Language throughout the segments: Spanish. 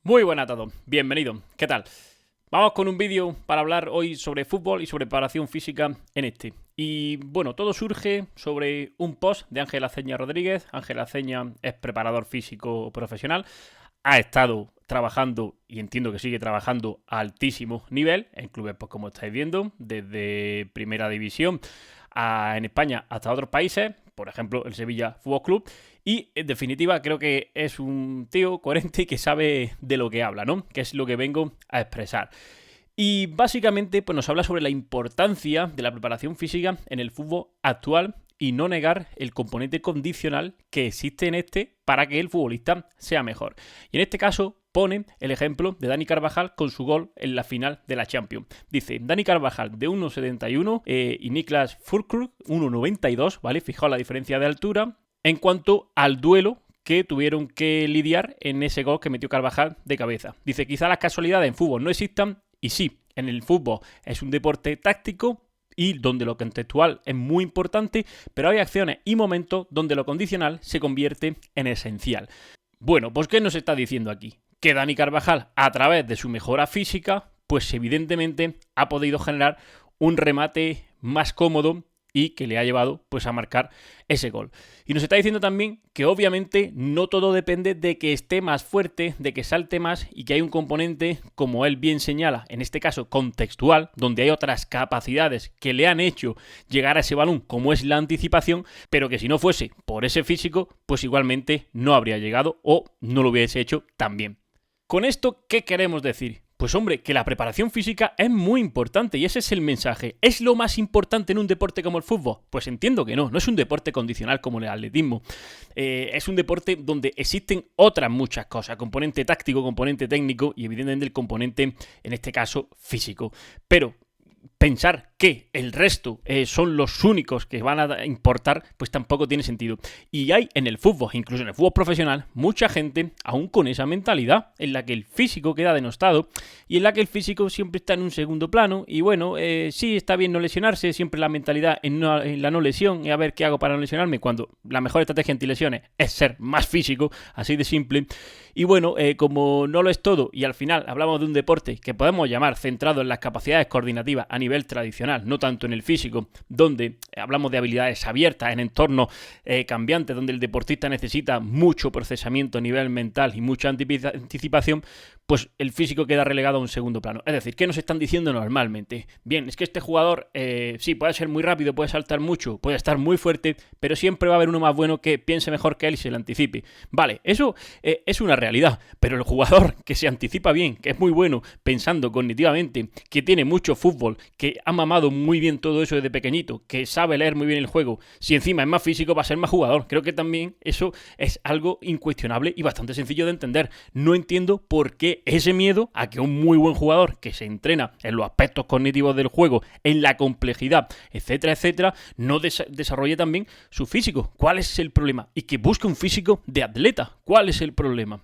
Muy buenas a todos, bienvenidos, ¿qué tal? Vamos con un vídeo para hablar hoy sobre fútbol y sobre preparación física en este. Y bueno, todo surge sobre un post de Ángel Aceña Rodríguez. Ángel Aceña es preparador físico profesional, ha estado trabajando y entiendo que sigue trabajando a altísimo nivel en clubes, pues como estáis viendo, desde Primera División en España hasta otros países, por ejemplo el Sevilla Fútbol Club. Y en definitiva creo que es un tío coherente y que sabe de lo que habla, ¿no? Que es lo que vengo a expresar. Y básicamente pues nos habla sobre la importancia de la preparación física en el fútbol actual y no negar el componente condicional que existe en este para que el futbolista sea mejor. Y en este caso pone el ejemplo de Dani Carvajal con su gol en la final de la Champions. Dice, Dani Carvajal de 1,71 y Niklas Füllkrug 1,92, ¿vale? Fijaos la diferencia de altura en cuanto al duelo que tuvieron que lidiar en ese gol que metió Carvajal de cabeza. Dice, quizá las casualidades en fútbol no existan, y sí, en el fútbol es un deporte táctico y donde lo contextual es muy importante, pero hay acciones y momentos donde lo condicional se convierte en esencial. Bueno, pues ¿qué nos está diciendo aquí? Que Dani Carvajal, a través de su mejora física, pues evidentemente ha podido generar un remate más cómodo y que le ha llevado pues a marcar ese gol. Y nos está diciendo también que obviamente no todo depende de que esté más fuerte, de que salte más y que hay un componente, como él bien señala, en este caso contextual, donde hay otras capacidades que le han hecho llegar a ese balón, como es la anticipación, pero que si no fuese por ese físico, pues igualmente no habría llegado o no lo hubiese hecho tan bien. Con esto, ¿qué queremos decir? Pues hombre, que la preparación física es muy importante y ese es el mensaje. ¿Es lo más importante en un deporte como el fútbol? Pues entiendo que no es un deporte condicional como el atletismo. Es un deporte donde existen otras muchas cosas, componente táctico, componente técnico y evidentemente el componente, en este caso, físico. Pero pensar que el resto son los únicos que van a importar, pues tampoco tiene sentido. Y hay en el fútbol, incluso en el fútbol profesional, mucha gente aún con esa mentalidad en la que el físico queda denostado y en la que el físico siempre está en un segundo plano. Y bueno, sí está bien no lesionarse, siempre la mentalidad en la no lesión y a ver qué hago para no lesionarme, cuando la mejor estrategia anti-lesiones es ser más físico, así de simple. Y bueno, como no lo es todo y al final hablamos de un deporte que podemos llamar centrado en las capacidades coordinativas a nivel tradicional, no tanto en el físico, donde hablamos de habilidades abiertas en entornos cambiantes, donde el deportista necesita mucho procesamiento a nivel mental y mucha anticipación, pues el físico queda relegado a un segundo plano. Es decir, ¿qué nos están diciendo normalmente? Bien, es que este jugador sí, puede ser muy rápido, puede saltar mucho, puede estar muy fuerte, pero siempre va a haber uno más bueno que piense mejor que él y se le anticipe. Vale, eso es una realidad, pero el jugador que se anticipa bien, que es muy bueno pensando cognitivamente, que tiene mucho fútbol, que ha mamado muy bien todo eso desde pequeñito, que sabe leer muy bien el juego, si encima es más físico va a ser más jugador. Creo que también eso es algo incuestionable y bastante sencillo de entender. No entiendo por qué ese miedo a que un muy buen jugador que se entrena en los aspectos cognitivos del juego, en la complejidad, etcétera, etcétera, no desarrolle también su físico. ¿Cuál es el problema? Y que busque un físico de atleta. ¿Cuál es el problema?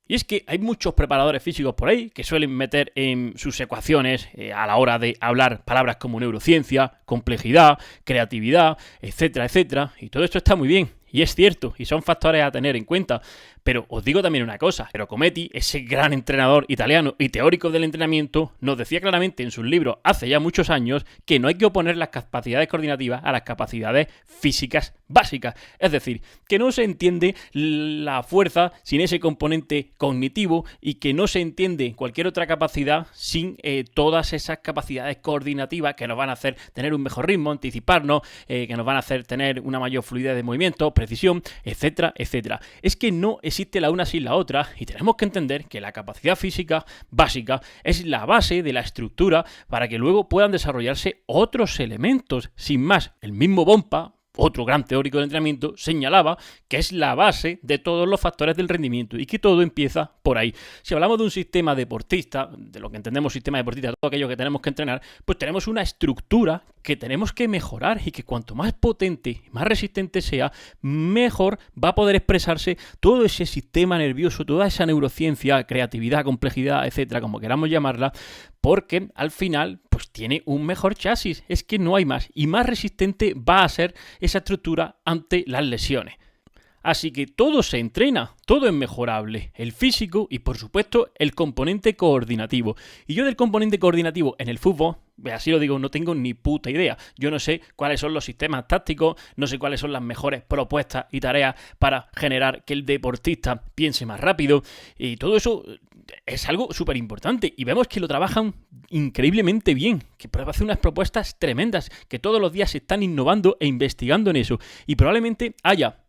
Y es que hay muchos preparadores físicos por ahí que suelen meter en sus ecuaciones a la hora de hablar palabras como neurociencia, complejidad, creatividad, etcétera, etcétera. Y todo esto está muy bien. Y es cierto, y son factores a tener en cuenta. Pero os digo también una cosa, Cometti, ese gran entrenador italiano y teórico del entrenamiento, nos decía claramente en sus libros hace ya muchos años que no hay que oponer las capacidades coordinativas a las capacidades físicas básicas. Es decir, que no se entiende la fuerza sin ese componente cognitivo y que no se entiende cualquier otra capacidad sin todas esas capacidades coordinativas que nos van a hacer tener un mejor ritmo, anticiparnos, que nos van a hacer tener una mayor fluidez de movimiento, precisión, etcétera, etcétera. Es que no existe la una sin la otra y tenemos que entender que la capacidad física básica es la base de la estructura para que luego puedan desarrollarse otros elementos. Sin más, el mismo Bompa, otro gran teórico del entrenamiento, señalaba que es la base de todos los factores del rendimiento y que todo empieza por ahí. Si hablamos de un sistema deportista, de lo que entendemos sistema deportista, todo aquello que tenemos que entrenar, pues tenemos una estructura que tenemos que mejorar y que cuanto más potente y más resistente sea, mejor va a poder expresarse todo ese sistema nervioso, toda esa neurociencia, creatividad, complejidad, etcétera, como queramos llamarla, porque al final pues tiene un mejor chasis, es que no hay más, y más resistente va a ser esa estructura ante las lesiones. Así que todo se entrena, todo es mejorable, el físico y por supuesto el componente coordinativo. Y yo del componente coordinativo en el fútbol, así lo digo, no tengo ni puta idea. Yo no sé cuáles son los sistemas tácticos, no sé cuáles son las mejores propuestas y tareas para generar que el deportista piense más rápido y todo eso es algo súper importante y vemos que lo trabajan increíblemente bien, que hacen unas propuestas tremendas, que todos los días se están innovando e investigando en eso y probablemente haya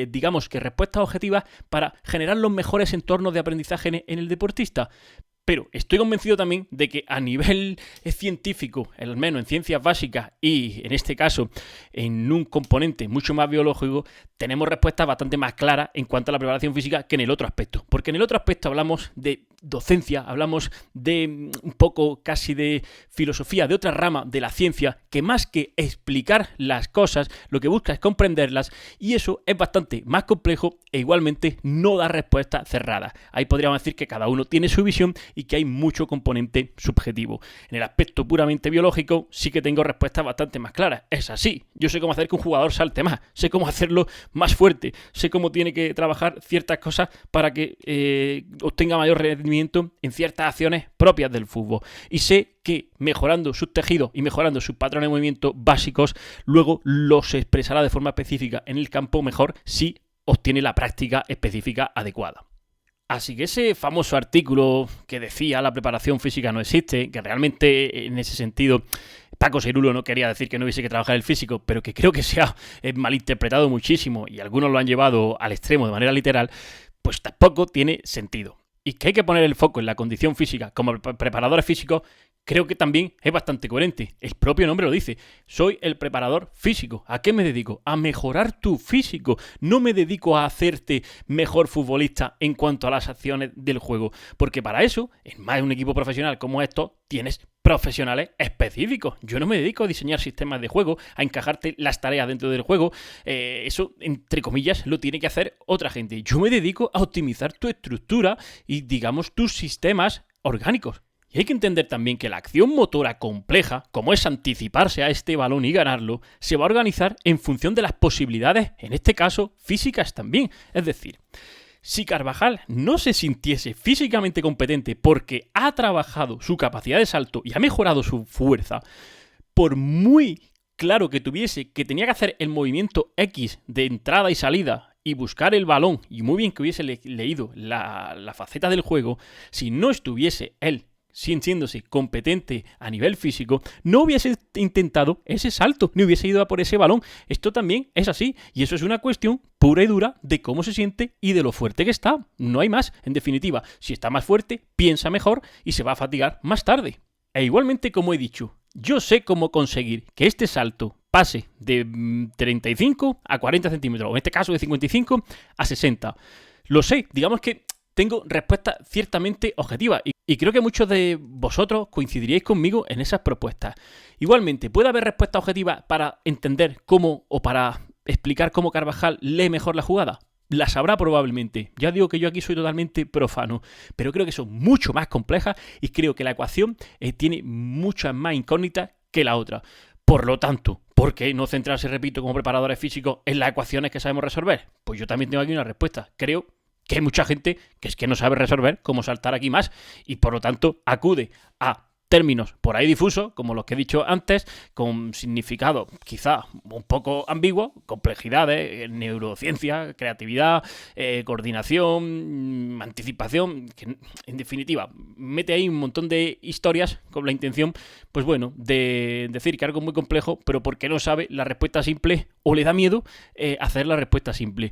digamos que respuestas objetivas para generar los mejores entornos de aprendizaje en el deportista. Pero estoy convencido también de que a nivel científico, al menos en ciencias básicas y en este caso en un componente mucho más biológico, tenemos respuestas bastante más claras en cuanto a la preparación física que en el otro aspecto. Porque en el otro aspecto hablamos de docencia, hablamos de un poco casi de filosofía, de otra rama de la ciencia que más que explicar las cosas, lo que busca es comprenderlas y eso es bastante más complejo e igualmente no da respuestas cerradas. Ahí podríamos decir que cada uno tiene su visión y que hay mucho componente subjetivo. En el aspecto puramente biológico sí que tengo respuestas bastante más claras. Es así. Yo sé cómo hacer que un jugador salte más, sé cómo hacerlo más fuerte, sé cómo tiene que trabajar ciertas cosas para que obtenga mayor rendimiento en ciertas acciones propias del fútbol. Y sé que mejorando sus tejidos y mejorando sus patrones de movimiento básicos, luego los expresará de forma específica en el campo mejor si obtiene la práctica específica adecuada. Así que ese famoso artículo que decía la preparación física no existe, que realmente en ese sentido Paco Cirulo no quería decir que no hubiese que trabajar el físico, pero que creo que se ha malinterpretado muchísimo y algunos lo han llevado al extremo de manera literal, pues tampoco tiene sentido. Y que hay que poner el foco en la condición física como preparadores físicos, creo que también es bastante coherente. El propio nombre lo dice. Soy el preparador físico. ¿A qué me dedico? A mejorar tu físico. No me dedico a hacerte mejor futbolista en cuanto a las acciones del juego. Porque para eso, en más de un equipo profesional como estos, tienes profesionales específicos. Yo no me dedico a diseñar sistemas de juego, a encajarte las tareas dentro del juego. Eso, entre comillas, lo tiene que hacer otra gente. Yo me dedico a optimizar tu estructura y, digamos, tus sistemas orgánicos. Y hay que entender también que la acción motora compleja, como es anticiparse a este balón y ganarlo, se va a organizar en función de las posibilidades, en este caso, físicas también. Es decir, si Carvajal no se sintiese físicamente competente porque ha trabajado su capacidad de salto y ha mejorado su fuerza, por muy claro que tuviese que tenía que hacer el movimiento X de entrada y salida y buscar el balón, y muy bien que hubiese leído la faceta del juego, si no estuviese él sintiéndose competente a nivel físico, no hubiese intentado ese salto, ni hubiese ido a por ese balón. Esto también es así, y eso es una cuestión pura y dura de cómo se siente y de lo fuerte que está. No hay más. En definitiva, si está más fuerte, piensa mejor y se va a fatigar más tarde. E igualmente, como he dicho, yo sé cómo conseguir que este salto pase de 35 a 40 centímetros, o en este caso de 55 a 60. Lo sé, digamos que tengo respuestas ciertamente objetivas y creo que muchos de vosotros coincidiríais conmigo en esas propuestas. Igualmente, ¿puede haber respuestas objetivas para entender cómo o para explicar cómo Carvajal lee mejor la jugada? Las habrá probablemente. Ya digo que yo aquí soy totalmente profano, pero creo que son mucho más complejas y creo que la ecuación tiene muchas más incógnitas que la otra. Por lo tanto, ¿por qué no centrarse, repito, como preparadores físicos en las ecuaciones que sabemos resolver? Pues yo también tengo aquí una respuesta. Creo que hay mucha gente que es que no sabe resolver cómo saltar aquí más y por lo tanto acude a términos por ahí difusos, como los que he dicho antes, con significado quizá un poco ambiguo, complejidades, neurociencia, creatividad, coordinación, anticipación, que en definitiva mete ahí un montón de historias con la intención, pues bueno, de decir que algo es muy complejo, pero porque no sabe la respuesta simple o le da miedo hacer la respuesta simple.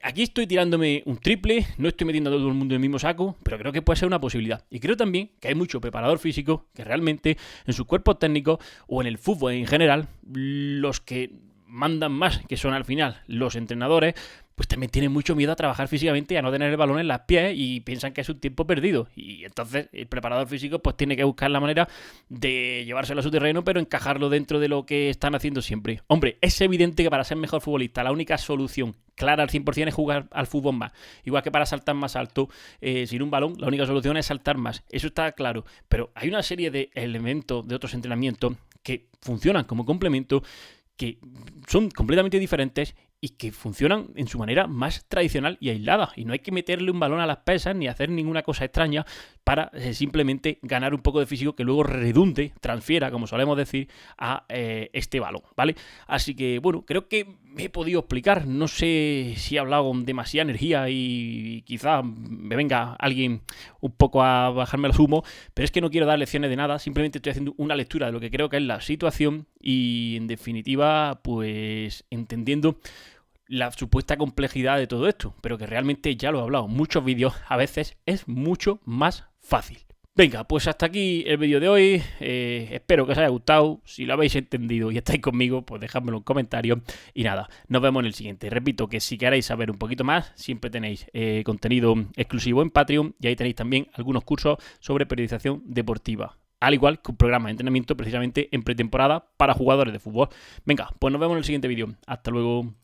Aquí estoy tirándome un triple, no estoy metiendo a todo el mundo en el mismo saco, pero creo que puede ser una posibilidad. Y creo también que hay mucho preparador físico que realmente en sus cuerpos técnicos o en el fútbol en general, los que mandan más, que son al final los entrenadores, pues también tienen mucho miedo a trabajar físicamente y a no tener el balón en las pies y piensan que es un tiempo perdido. Y entonces el preparador físico pues tiene que buscar la manera de llevárselo a su terreno, pero encajarlo dentro de lo que están haciendo siempre. Hombre, es evidente que para ser mejor futbolista la única solución clara al 100% es jugar al fútbol más. Igual que para saltar más alto sin un balón, la única solución es saltar más. Eso está claro. Pero hay una serie de elementos de otros entrenamientos que funcionan como complemento, que son completamente diferentes y que funcionan en su manera más tradicional y aislada. Y no hay que meterle un balón a las pesas ni hacer ninguna cosa extraña para simplemente ganar un poco de físico que luego redunde, transfiera, como solemos decir, a este balón, ¿vale? Así que, bueno, creo que me he podido explicar. No sé si he hablado con demasiada energía y quizás me venga alguien un poco a bajarme el humo, pero es que no quiero dar lecciones de nada, simplemente estoy haciendo una lectura de lo que creo que es la situación y, en definitiva, pues entendiendo la supuesta complejidad de todo esto, pero que realmente ya lo he hablado en muchos vídeos, a veces es mucho más fácil. Venga, pues hasta aquí el vídeo de hoy, espero que os haya gustado, si lo habéis entendido y estáis conmigo, pues dejádmelo en comentarios y nada, nos vemos en el siguiente. Repito que si queréis saber un poquito más, siempre tenéis contenido exclusivo en Patreon y ahí tenéis también algunos cursos sobre periodización deportiva, al igual que un programa de entrenamiento precisamente en pretemporada para jugadores de fútbol. Venga, pues nos vemos en el siguiente vídeo, hasta luego.